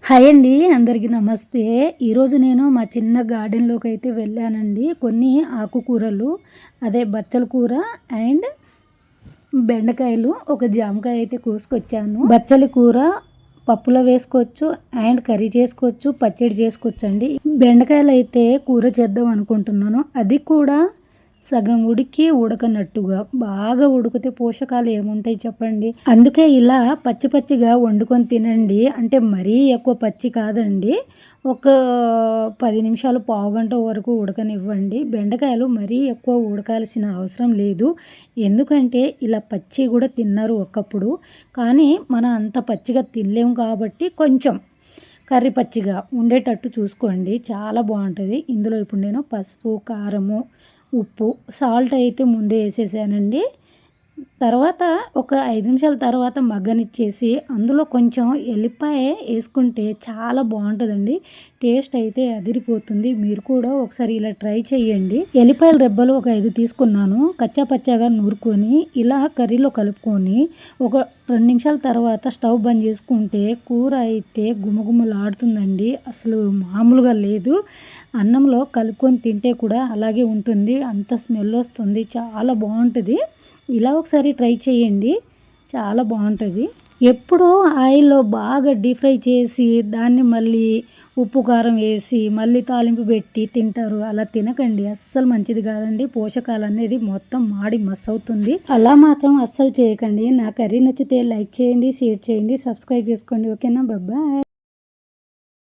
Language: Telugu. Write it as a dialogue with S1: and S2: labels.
S1: హాయ్ అండి, అందరికీ నమస్తే. ఈరోజు నేను మా చిన్న గార్డెన్లోకి అయితే వెళ్ళానండి. కొన్ని ఆకుకూరలు, అదే బచ్చల కూర అండ్ బెండకాయలు, ఒక జామకాయ అయితే కోసుకొచ్చాను. బచ్చలి కూర పప్పులో వేసుకోవచ్చు అండ్ కర్రీ చేసుకోవచ్చు, పచ్చడి చేసుకోవచ్చు అండి. బెండకాయలు అయితే కూర చేద్దాం అనుకుంటున్నాను. అది కూడా సగం ఉడికి ఉడకనట్టుగా. బాగా ఉడికితే పోషకాలు ఏముంటాయి చెప్పండి. అందుకే ఇలా పచ్చి పచ్చిగా వండుకొని తినండి. అంటే మరీ ఎక్కువ పచ్చి కాదండి, ఒక 10 నిమిషాలు పావుగంట వరకు ఉడకనివ్వండి. బెండకాయలు మరీ ఎక్కువ ఉడకాల్సిన అవసరం లేదు, ఎందుకంటే ఇలా పచ్చి కూడా తిన్నారు ఒకప్పుడు. కానీ మనం అంత పచ్చిగా తినలేము కాబట్టి కొంచెం కర్రీ పచ్చిగా ఉండేటట్టు చూసుకోండి, చాలా బాగుంటుంది. ఇందులో ఇప్పుడు నేను పసుపు, కారము, ఉప్పు, సాల్ట్ అయితే ముందే వేసేసానండి. తర్వాత ఒక 5 నిమిషాల తర్వాత మగ్గనిచ్చేసి అందులో కొంచెం ఎల్లిపాయ వేసుకుంటే చాలా బాగుంటుందండి. టేస్ట్ అయితే అదిరిపోతుంది. మీరు కూడా ఒకసారి ఇలా ట్రై చేయండి. ఎల్లిపాయల రెబ్బలు ఒక 5 తీసుకున్నాను. కచ్చా పచ్చాగా నూరుకొని ఇలా కర్రీలో కలుపుకొని ఒక 2 నిమిషాల తర్వాత స్టవ్ బంద్ చేసుకుంటే కూర అయితే గుమగుమలాడుతుందండి. అసలు మామూలుగా లేదు. అన్నంలో కలుపుకొని తింటే కూడా అలాగే ఉంటుంది, అంత స్మెల్ వస్తుంది, చాలా బాగుంటుంది. ఇలా ఒకసారి ట్రై చేయండి, చాలా బాగుంటుంది. ఎప్పుడో ఆయిల్లో బాగా డీప్ ఫ్రై చేసి దాన్ని మళ్ళీ ఉప్పు కారం వేసి మళ్ళీ తాలింపు పెట్టి తింటారు. అలా తినకండి, అస్సలు మంచిది కాదండి. పోషకాలు అనేది మొత్తం మాడి మస్ అవుతుంది. అలా మాత్రం అస్సలు చేయకండి. నా కర్రీ నచ్చితే లైక్ చేయండి, షేర్ చేయండి, సబ్స్క్రైబ్ చేసుకోండి. ఓకేనా, బాయ్.